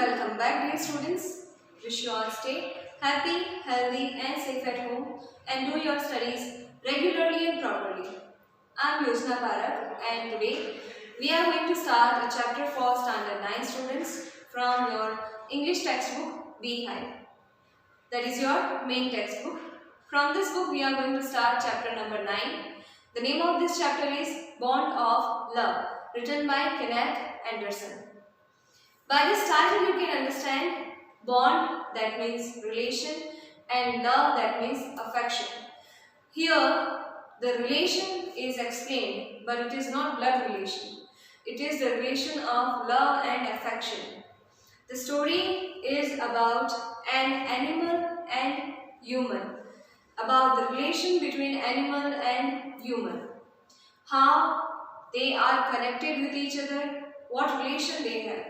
welcome back, dear students. Wish you all stay happy, healthy and safe at home and do your studies regularly and properly. I am Yojna Parak and today we are going to start a chapter for standard 9 students from your English textbook Beehive. That is your main textbook. From this book we are going to start chapter number 9. The name of this chapter is Bond of Love, written by Kenneth Anderson. By this title you can understand bond, that means relation, and love, that means affection. Here the relation is explained, but it is not blood relation. It is the relation of love and affection. The story is about an animal and human, about the relation between animal and human, how they are connected with each other, what relation they have,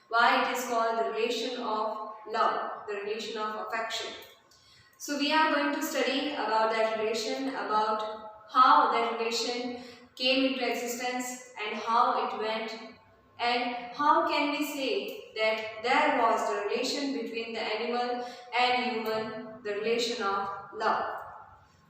why it is called the relation of love, the relation of affection. So we are going to study about that relation, about how that relation came into existence and how it went, and how can we say that there was the relation between the animal and human, the relation of love.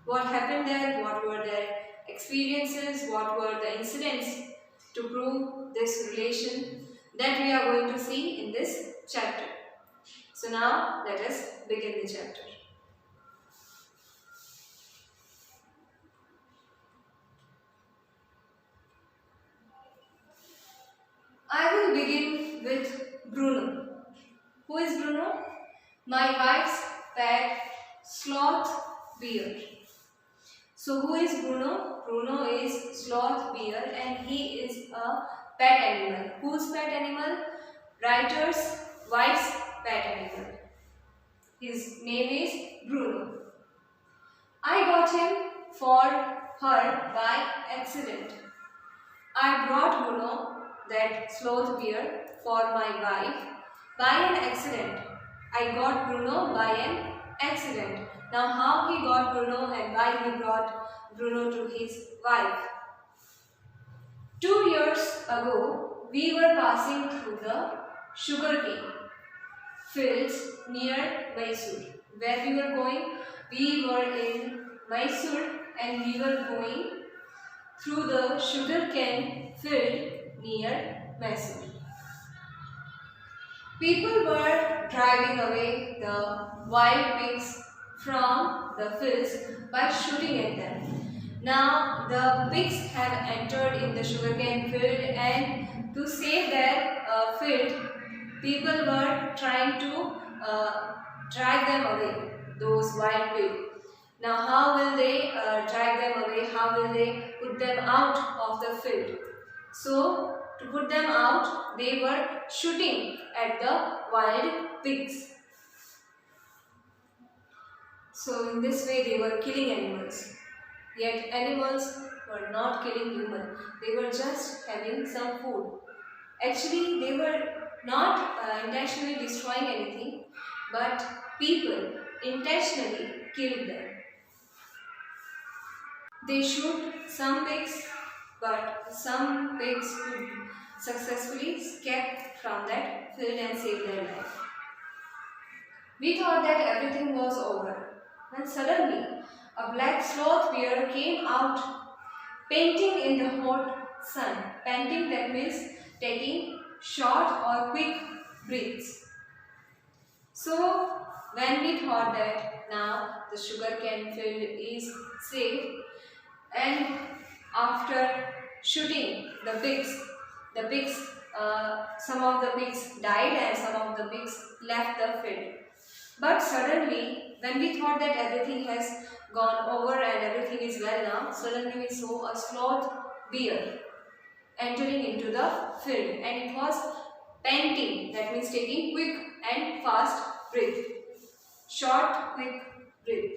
What happened there, what were their experiences, what were the incidents to prove this relation, that we are going to see in this chapter. So now let us begin the chapter. I will begin with Bruno. Who is Bruno? My wife's pet sloth bear. So who is Bruno? Bruno is sloth bear and he is a pet animal. Whose pet animal? Writer's wife's pet animal. His name is Bruno. I got him for her by accident. I brought Bruno, that sloth bear, for my wife by an accident. I got Bruno by an accident. Now how he got Bruno and why he brought Bruno to his wife? 2 years ago, we were passing through the sugarcane fields near Mysore. Where we were going? We were in Mysore and we were going through the sugarcane field near Mysore. People were driving away the wild pigs from the fields by shooting at them. Now the pigs have entered in the sugarcane field, and to save their field, people were trying to drag them away, those wild pigs. Now how will they drag them away? How will they put them out of the field? So to put them out, they were shooting at the wild pigs. So in this way they were killing animals. Yet animals were not killing humans. They were just having some food. Actually they were not intentionally destroying anything, but people intentionally killed them. They shoot some pigs, but some pigs could successfully escape from that field and save their life. We thought that everything was over, when suddenly a black sloth bear came out, panting in the hot sun. Panting, that means taking short or quick breaths. So when we thought that now the sugarcane field is safe, and after shooting the pigs, some of the pigs died and some of the pigs left the field. But suddenly, when we thought that everything has gone over and everything is well now, suddenly we saw a sloth bear entering into the field, and it was panting, that means taking quick and fast breath. Short, quick breath.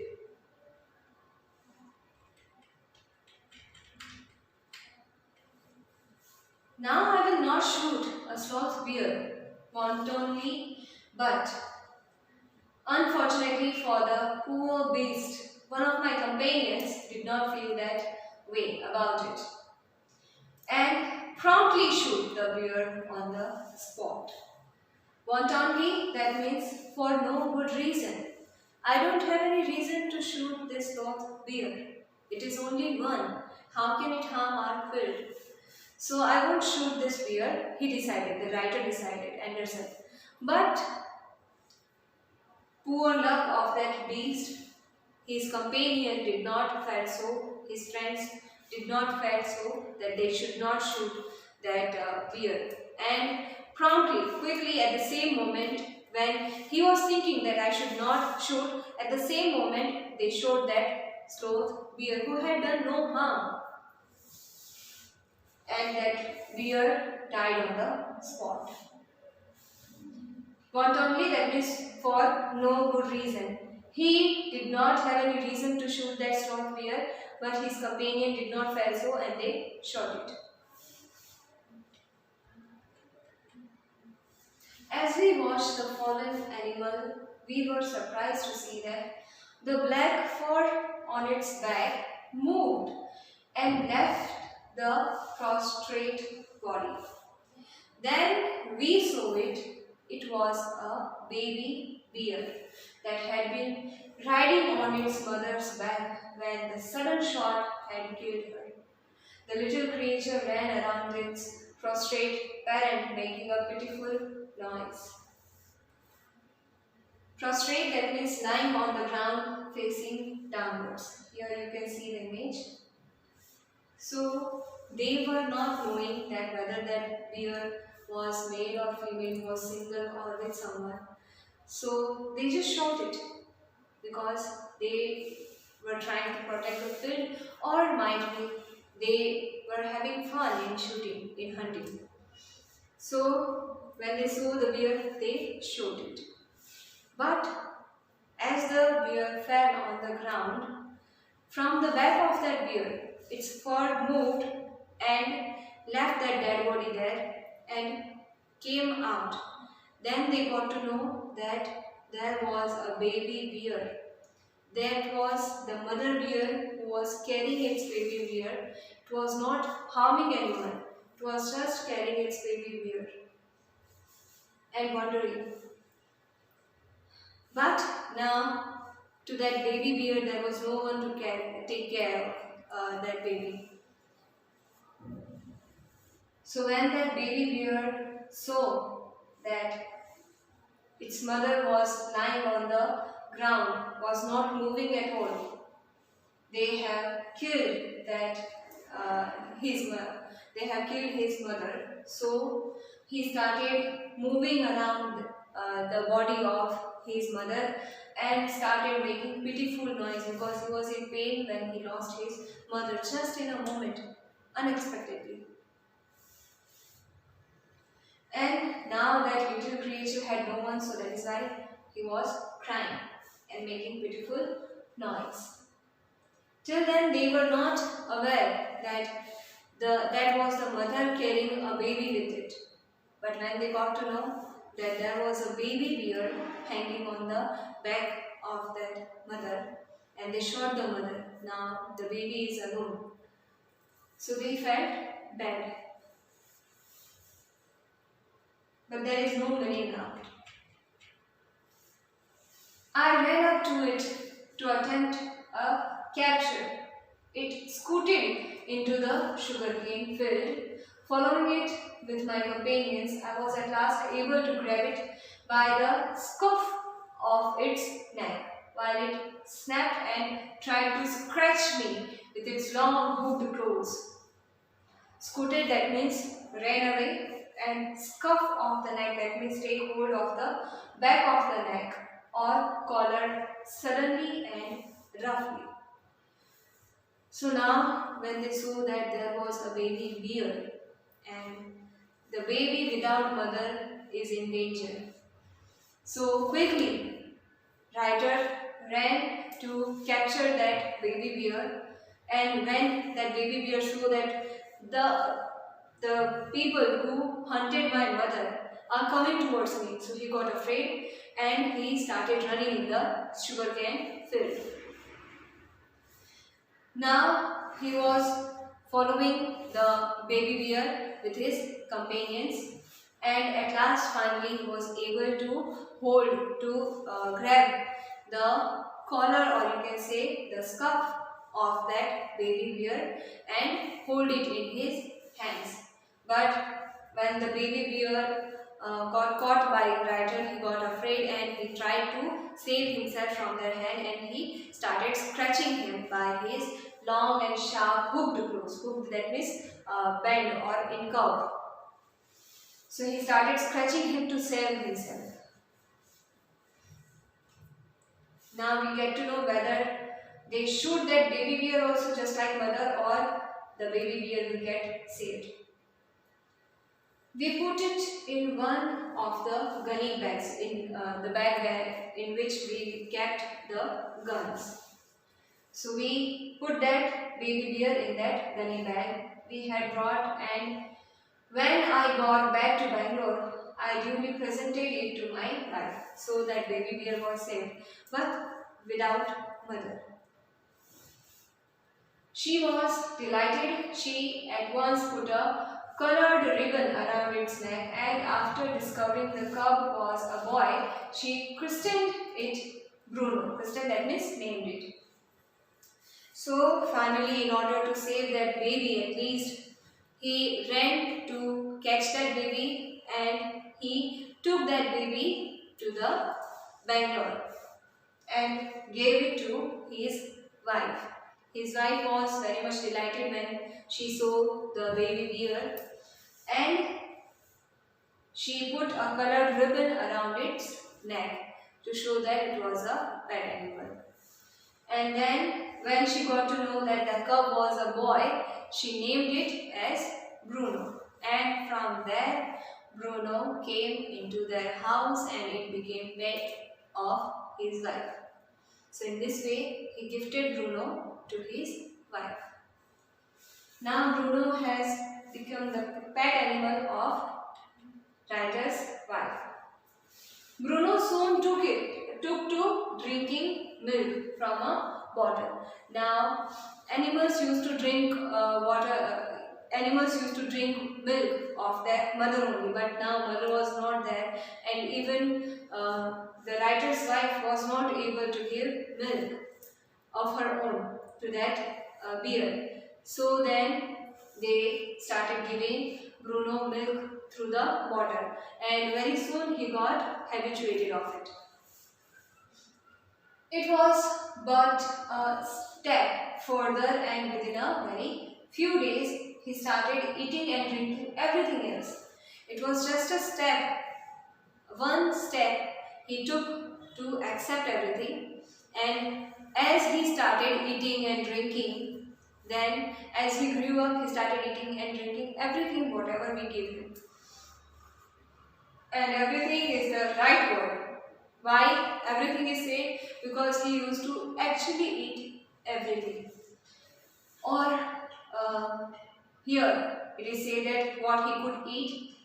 Now I will not shoot a sloth bear wantonly, but unfortunately for the poor beast, one of my companions did not feel that way about it and promptly shoot the bear on the spot. Wantonly, that means for no good reason. I don't have any reason to shoot this sloth bear. It is only one. How can it harm our field? So I won't shoot this bear, he decided, the writer decided, Anderson. But poor luck of that beast, his companion did not feel so, his friends did not feel so that they should not shoot that bear. And promptly, quickly at the same moment, when he was thinking that I should not shoot, at the same moment they shot that sloth bear who had done no harm. And that bear died on the spot. Wantonly, that means for no good reason. He did not have any reason to shoot that sloth bear, but his companion did not feel so and they shot it. As we watched the fallen animal, we were surprised to see that the black fur on its back moved and left the prostrate body. Then we saw it was a baby bear that had been riding on its mother's back when the sudden shot had killed her. The little creature ran around its prostrate parent, making a pitiful noise. Prostrate, that means lying on the ground facing downwards. Here you can see the image. So they were not knowing that whether that bear was male or female, was single or with someone. So they just shot it because they were trying to protect the field, or might be they were having fun in shooting, in hunting. So when they saw the bear, they shot it. But as the bear fell on the ground, from the back of that bear, its fur moved and left that dead body there and came out. Then they got to know that there was a baby bear. That was the mother bear who was carrying its baby bear. It was not harming anyone. It was just carrying its baby bear and wondering. But now, to that baby bear, there was no one to take care of that baby. So when that baby bear saw that its mother was lying on the ground, was not moving at all, they have killed they have killed his mother. So he started moving around the body of his mother and started making pitiful noise because he was in pain when he lost his mother just in a moment, unexpectedly. And now that little creature had no one, so that is why he was crying and making pitiful noise. Till then they were not aware that that was the mother carrying a baby with it. But when they got to know that there was a baby bear hanging on the back of that mother, and they shot the mother, now the baby is alone. So they felt bad. But there is no money now. I ran up to it to attempt a capture. It scooted into the sugarcane field. Following it with my companions, I was at last able to grab it by the scuff of its neck, while it snapped and tried to scratch me with its long hooked claws. Scooted, that means ran away, and scuff of the neck, that means take hold of the back of the neck or collar suddenly and roughly. So now when they saw that there was a baby bear and the baby without mother is in danger. So quickly writer ran to capture that baby bear, and when that baby bear saw that the people who hunted my mother are coming towards me, so he got afraid and he started running in the sugarcane field. Now he was following the baby bear with his companions, and at last finally he was able to grab the collar, or you can say the scuff of that baby bear and hold it in his hands. But when the baby bear got caught by Ryder, he got afraid and he tried to save himself from their hand, and he started scratching him by his long and sharp hooked claws. Hooked, that means bend or in curve. So he started scratching him to save himself. Now we get to know whether they shoot that baby bear also just like mother, or the baby bear will get saved. We put it in one of the gunny bags, in the bag in which we kept the guns. So we put that baby bear in that gunny bag we had brought, and when I got back to Bangalore, I duly presented it to my wife. So that baby bear was saved, but without mother. She was delighted. She at once put a colored ribbon around its neck, and after discovering the cub was a boy, she christened it Bruno. Christened, that means named it. So finally, in order to save that baby at least, he ran to catch that baby and he took that baby to the Bangalore and gave it to his wife. His wife was very much delighted when she saw the baby bear, and she put a colored ribbon around its neck to show that it was a pet animal. And then when she got to know that the cub was a boy, she named it as Bruno. And from there, Bruno came into their house and it became pet of his wife. So in this way, he gifted Bruno to his wife. Now Bruno has become the pet animal of Ryder's wife. Bruno soon took to drinking milk from a bottle. Now animals used to drink animals used to drink milk of their mother only, but now mother was not there, and even the writer's wife was not able to give milk of her own to that bear. So then they started giving Bruno milk through the bottle, and very soon he got habituated of it. It was but a step further, and within a very few days he started eating and drinking everything else. It was just a step, one step he took to accept everything, and as he started eating and drinking, then as he grew up he started eating and drinking everything whatever we gave him. And everything is the right word. Why everything is said? Because he used to actually eat everything. Or here it is said that what he could eat,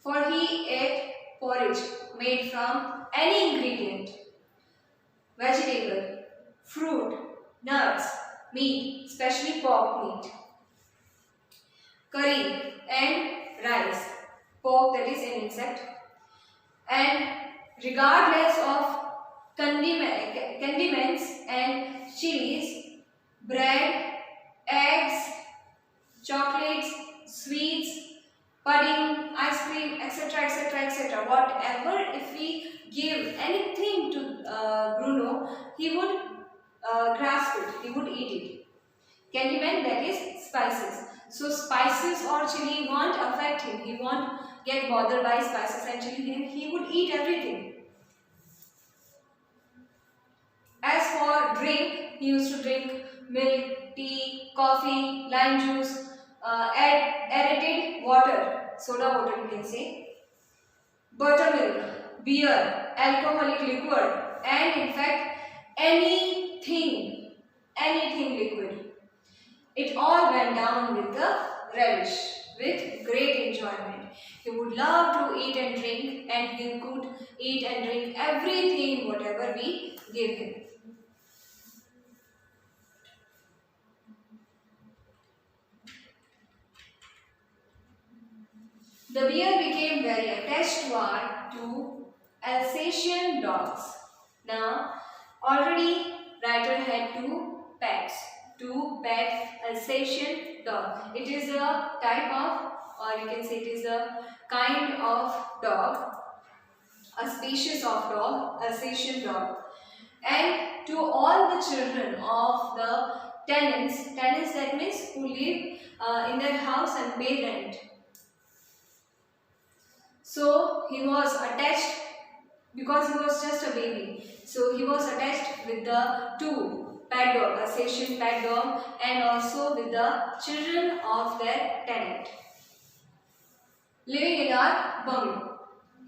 for he ate porridge made from any ingredient, vegetable, fruit, nuts, meat, especially pork meat, curry and rice. Pork, that is an insect, and regardless of condiments and chilies, bread, eggs, chocolates, sweets, pudding, ice cream, etc., etc., etc. Whatever, if we give anything to Bruno, he would grasp it, he would eat it. Condiment, that is spices. So spices or chili won't affect him, he won't get bothered by spices and chili, he would eat everything. As for drink, he used to drink milk, tea, coffee, lime juice, aerated water, soda water you can say, buttermilk, beer, alcoholic liquor, and in fact anything liquid. It all went down with the relish, with great enjoyment. He would love to eat and drink, and he could eat and drink everything whatever we gave him. The bear became very attached to Alsatian dogs. Now, already writer had two pet Alsatian dog. It is a type of, or you can say it is a kind of dog, a species of dog, Alsatian dog. And to all the children of the tenants that means who live in that house and pay rent. So he was attached because he was just a baby. So he was attached with the two pet dog, Alsatian pet dog, and also with the children of their tenant living in our bungalow.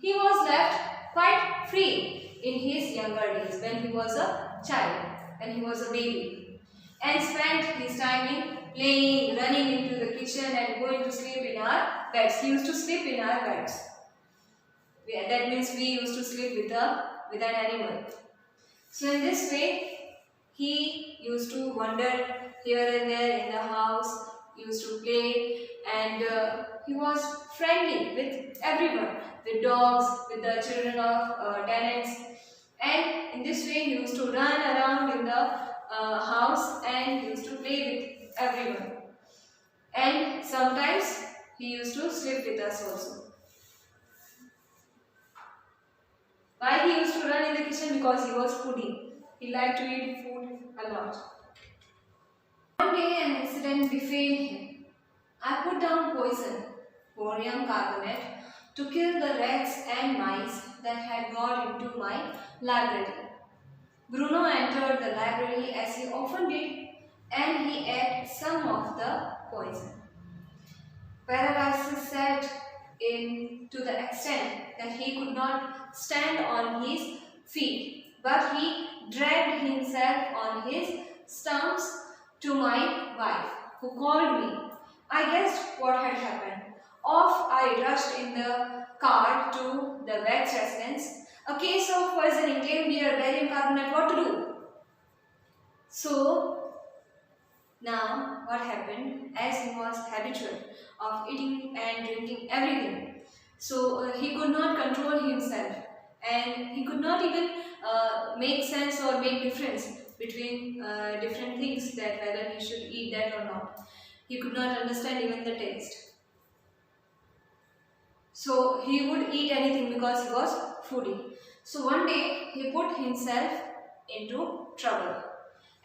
He was left quite free in his younger days when he was a child, when he was a baby, and spent his time in playing, running into the kitchen and going to sleep in our beds. He used to sleep in our beds. That means we used to sleep with an animal. So in this way, he used to wander here and there in the house, used to play, and he was friendly with everyone, with dogs, with the children of tenants, and in this way he used to run around in the house and used to play with everyone. And sometimes he used to sleep with us also. Why he used to run in the kitchen? Because he was foodie. He liked to eat food a lot. One day an accident befell him. I put down poison, borium carbonate, to kill the rats and mice that had got into my library. Bruno entered the library as he often did, and he ate some of the poison. Paralysis set in to the extent that he could not stand on his feet, but he dragged himself on his stumps to my wife, who called me. I guessed what had happened. Off I rushed in the car to the vet's residence. A case of poisoning came near barium carbonate. What to do? So now what happened, as he was habitual of eating and drinking everything, so he could not control himself, and he could not even make sense or make difference between different things, that whether he should eat that or not. He could not understand even the taste. So he would eat anything because he was foodie. So one day he put himself into trouble.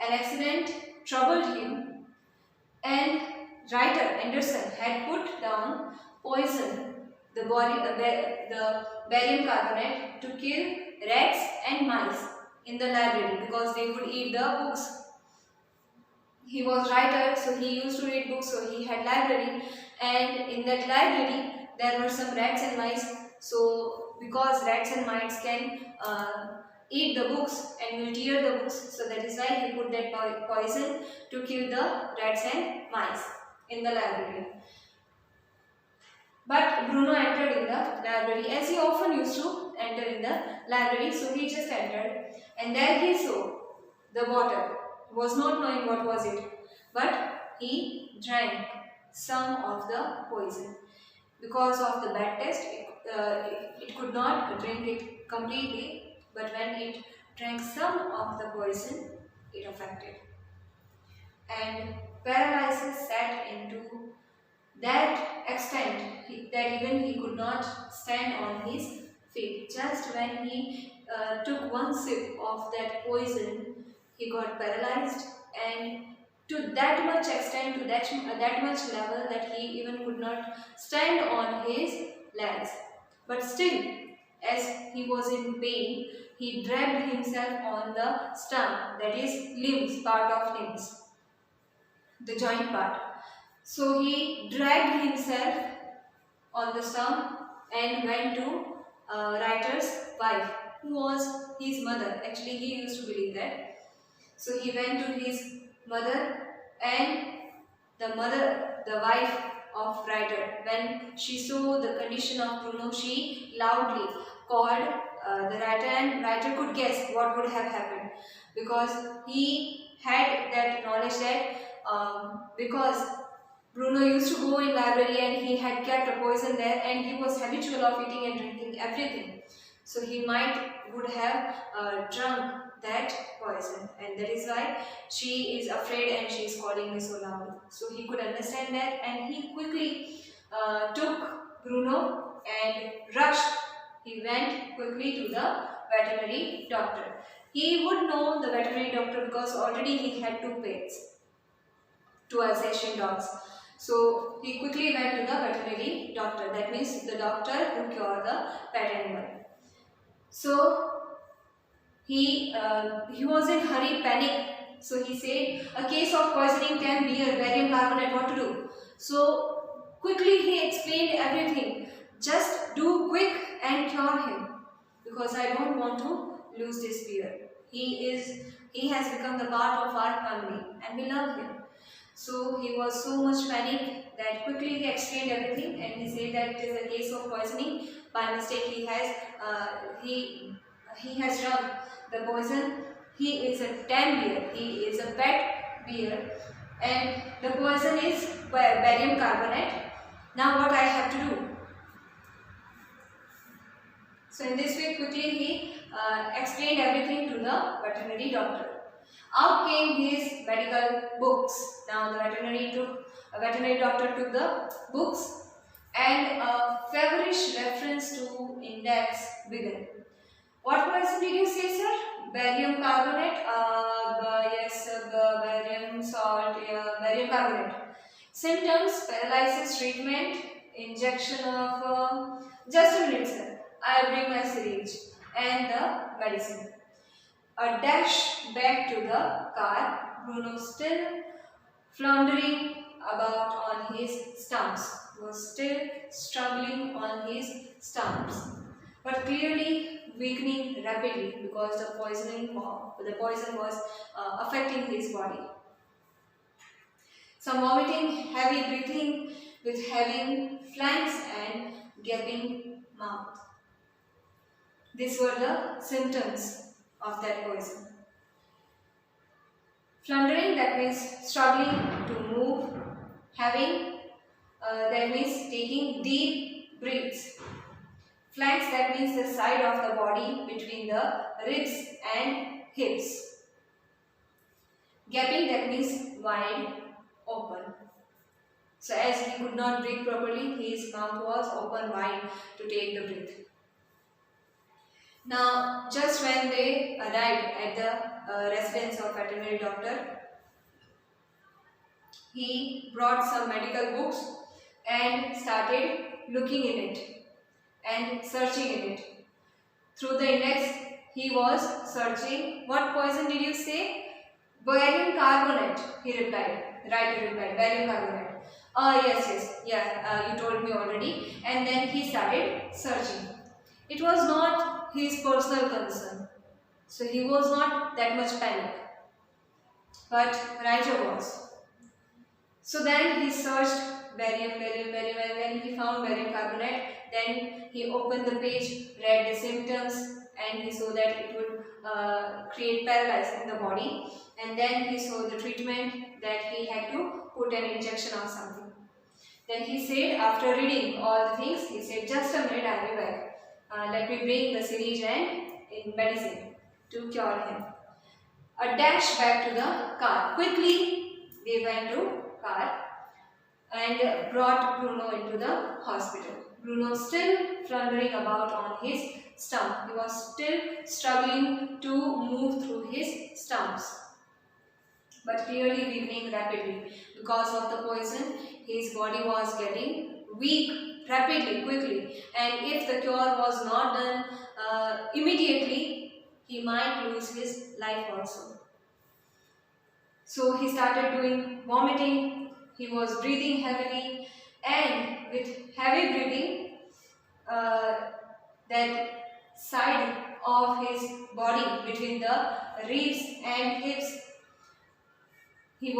An accident troubled him, and writer Anderson had put down poison, the barium carbonate, to kill rats and mice in the library because they would eat the books. He was writer, so he used to read books, so he had library, and in that library there were some rats and mice. So because rats and mice can eat the books and will tear the books, so that is why he put that poison to kill the rats and mice in the library. But Bruno entered in the library, as he often used to enter in the library. So he just entered, and there he saw the water. He was not knowing what was it, but he drank some of the poison. Because of the bad taste, it could not drink it completely, but when it drank some of the poison, it affected. And paralysis set into that extent that even he could not stand on his feet. Just when he took one sip of that poison, he got paralyzed, and to that much extent, to that much level, that he even could not stand on his legs. But still, as he was in pain, he dragged himself on the stump, that is limbs, part of limbs, the joint part. So he dragged himself on the stump and went to writer's wife, who was his mother. Actually, he used to believe that. So he went to his mother, and the wife of writer, when she saw the condition of Bruno, she loudly called the writer, and writer could guess what would have happened, because he had that knowledge that because Bruno used to go in library and he had kept a poison there, and he was habitual of eating and drinking everything. So he would have drunk that poison, and that is why she is afraid and she is calling me so loud. So he could understand that, and he quickly took Bruno and rushed. He went quickly to the veterinary doctor. He would know the veterinary doctor because already he had two pets, two Alsatian dogs. So he quickly went to the veterinary doctor. That means the doctor who cured the pet animal. So he was in hurry, panic. So he said, a case of poisoning can be a barium carbonate. What to do? So quickly he explained everything. Just do quick and cure him, because I don't want to lose this bear. He has become the part of our family and we love him. So he was so much panicked that quickly he explained everything, and he said that it is a case of poisoning. By mistake he has drunk the poison. He is a tame bear. He is a pet bear, and the poison is barium carbonate. Now what I have to do? So in this way quickly he explained everything to the veterinary doctor. Out came his medical books. Now the veterinary doctor took the books, and a feverish reference to index began. What poison did you say, sir? Barium carbonate? Yes, barium salt, barium carbonate. Symptoms: paralysis, treatment, injection of. Just a minute, sir. I'll bring my syringe and the medicine. A dash back to the car. Bruno, still floundering about on his stumps, was still struggling on his stumps, but clearly weakening rapidly because the poison was affecting his body. Some vomiting, heavy breathing with heaving flanks and gaping mouth. These were the symptoms of that poison. Floundering, that means struggling to move. Having, that means taking deep breaths. Flanks, that means the side of the body between the ribs and hips. Gaping, that means wide open. So as he could not breathe properly, his mouth was open wide to take the breath. Now, just when they arrived at the residence of veterinary doctor, he brought some medical books and started looking in it and searching in it. Through the index, he was searching. What poison did you say? Barium carbonate, he replied. Right, he replied, barium carbonate. Yes, you told me already. And then he started searching. It was not his personal concern, so he was not that much panic, but Raja was. So then he searched barium, and when he found barium carbonate, then he opened the page, read the symptoms, and he saw that it would create paralysis in the body, and then he saw the treatment, that he had to put an injection or something. Then he said, after reading all the things, he said, just a minute, I will be back. Let me bring the syringe and in medicine to cure him. A dash back to the car. Quickly they went to car and brought Bruno into the hospital. Bruno still floundering about on his stump. He was still struggling to move through his stumps, but clearly weakening rapidly. Because of the poison, his body was getting weak rapidly, quickly, and if the cure was not done immediately, he might lose his life also. So he started doing vomiting, he was breathing heavily, and with heavy breathing, that side of his body between the ribs and hips, it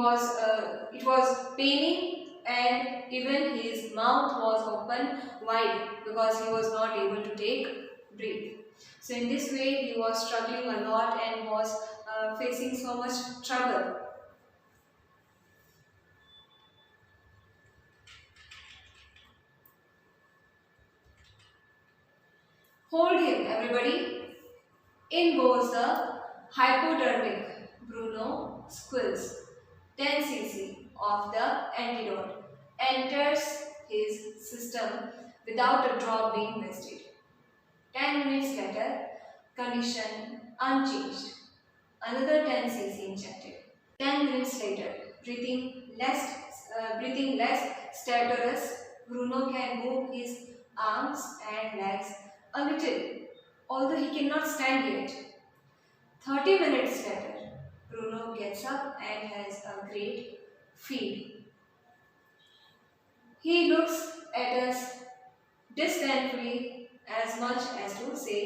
was paining, and even his mouth was open wide because he was not able to take breath. So in this way he was struggling a lot and was facing so much trouble. In goes the hypodermic. Bruno squills. 10 cc of the antidote enters his system without a drop being wasted. 10 minutes later, condition unchanged. Another 10 cc injected. 10 minutes later, breathing less stertorous, Bruno can move his arms and legs a little, although he cannot stand yet. 30 minutes later, Bruno gets up and has a great feed. He looks at us disdainfully, as much as to say,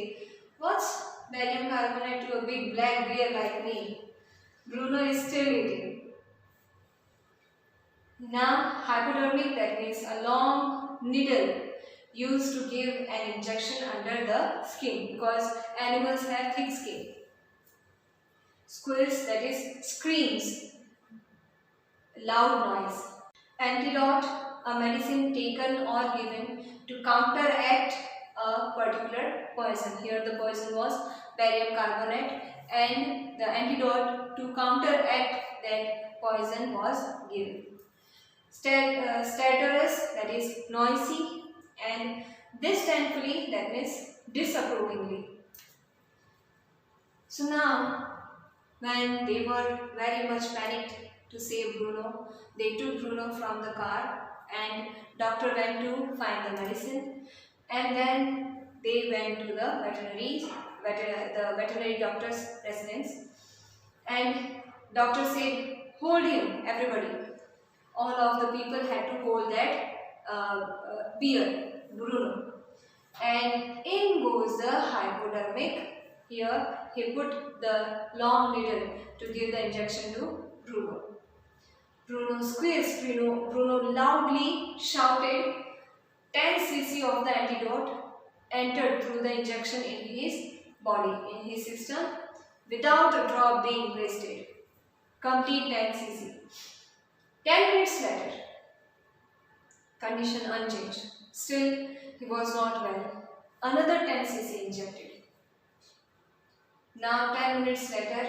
"What's barium carbonate to a big black bear like me?" Bruno is still eating. Now, hypodermic, that means a long needle used to give an injection under the skin, because animals have thick skin. Squills, that is screams, loud noise. Antidote, a medicine taken or given to counteract a particular poison. Here the poison was barium carbonate, and the antidote to counteract that poison was given. Stertorous, that is noisy, and disdainfully, that means disapprovingly. So now, when they were very much panicked to save Bruno, they took Bruno from the car and doctor went to find the medicine, and then they went to the veterinary doctor's residence, and doctor said, "Hold him, everybody." All of the people had to hold that bear, Bruno, and in goes the hypodermic. Here he put the long needle to give the injection to Bruno. Bruno squeals. Bruno loudly shouted. 10 cc of the antidote entered through the injection in his body, in his system, without a drop being wasted. Complete 10 cc. 10 minutes later, condition unchanged. Still, he was not well. Another 10 cc injected. Now 10 minutes later,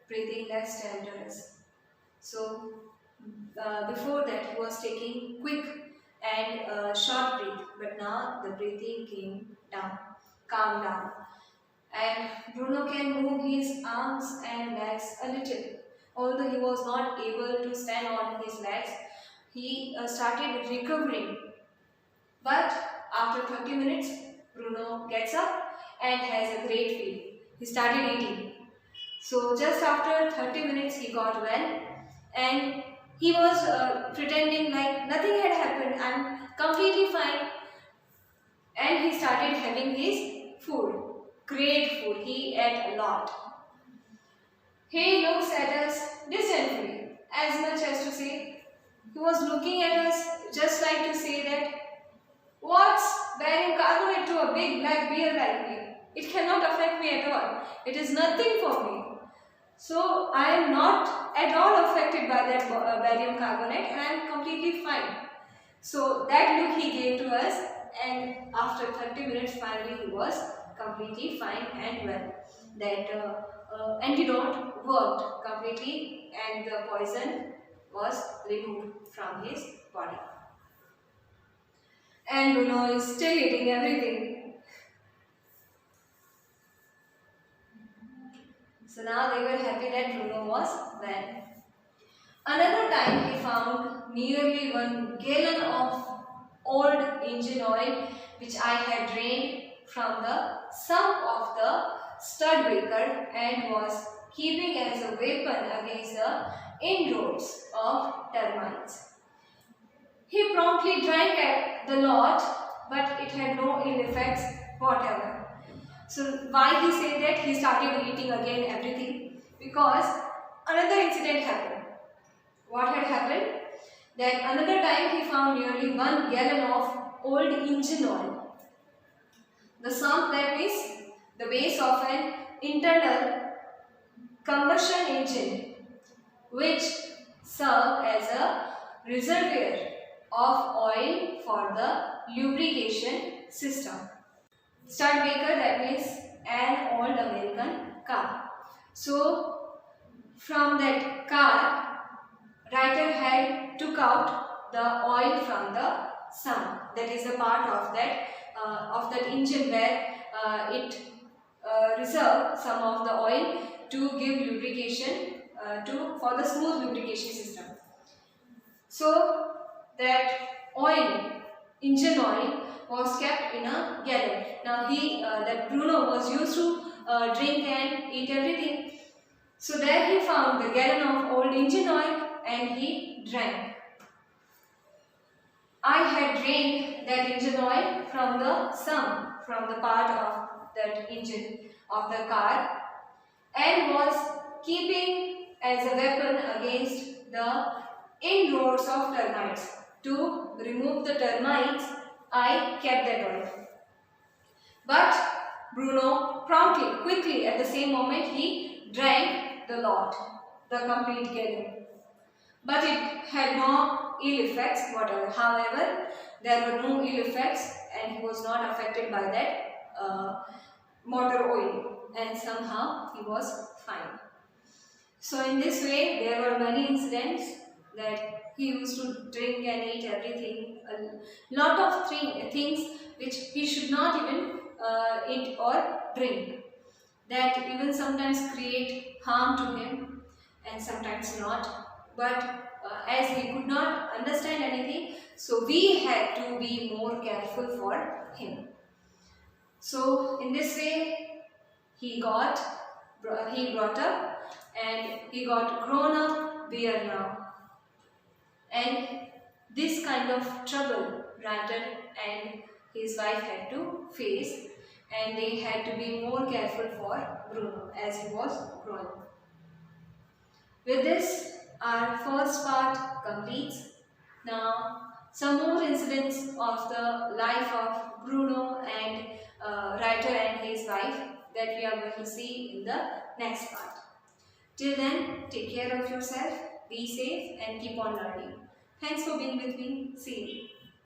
breathing less stertorous. So before that he was taking quick and short breath, but now the breathing came down, calmed down, and Bruno can move his arms and legs a little. Although he was not able to stand on his legs, he started recovering. But after 30 minutes, Bruno gets up and has a great feel. He started eating. So just after 30 minutes he got well, and he was pretending like nothing had happened. I'm completely fine. And he started having his food. Great food. He ate a lot. He looks at us disdainfully, as much as to say, he was looking at us just like to say that, "What's barium carbonate to a big black bear like me? It cannot affect me at all. It is nothing for me. So I am not at all affected by that barium carbonate, and I am completely fine." So that look he gave to us, and after 30 minutes finally he was completely fine and well. That antidote worked completely and the poison was removed from his body. And Bruno is still eating everything. So now they were happy that Bruno was well. Another time he found nearly 1 gallon of old engine oil which I had drained from the sump of the stud breaker and was keeping as a weapon against the inroads of termites. He promptly drank at the lot, but it had no ill effects whatever. So why he said that? He started eating again everything because another incident happened. What had happened? That another time he found nearly 1 gallon of old engine oil. The sump, that means the base of an internal combustion engine, which served as a reservoir of oil for the lubrication system. Stud breaker, that means an old American So from that car, writer had took out the oil from the sump. That is a part of that engine where it reserve some of the oil to give lubrication for the smooth lubrication system. So that oil, engine oil, was kept in a gallon. Now that Bruno was used to drink and eat everything. So there he found the gallon of old engine oil and he drank. I had drained that engine oil from the sump, from the part of that engine of the car, and was keeping as a weapon against the inroads of termites. To remove the termites, I kept that oil. But Bruno promptly, quickly, at the same moment, he drank the lot, the complete gallon. But it had no ill effects whatever. However, there were no ill effects and he was not affected by that motor oil, and somehow he was fine. So in this way, there were many incidents that he used to drink and eat everything, a lot of things which he should not even eat or drink, that even sometimes create harm to him and sometimes not. But as he could not understand anything, so we had to be more careful for him. So in this way, he brought up and he got grown up bear now. And this kind of trouble Rantan and his wife had to face, and they had to be more careful for Bruno as he was growing. With this, our first part completes. Now, some more incidents of the life of Bruno and writer and his wife that we are going to see in the next part. Till then, take care of yourself, be safe and keep on learning. Thanks for being with me. See you.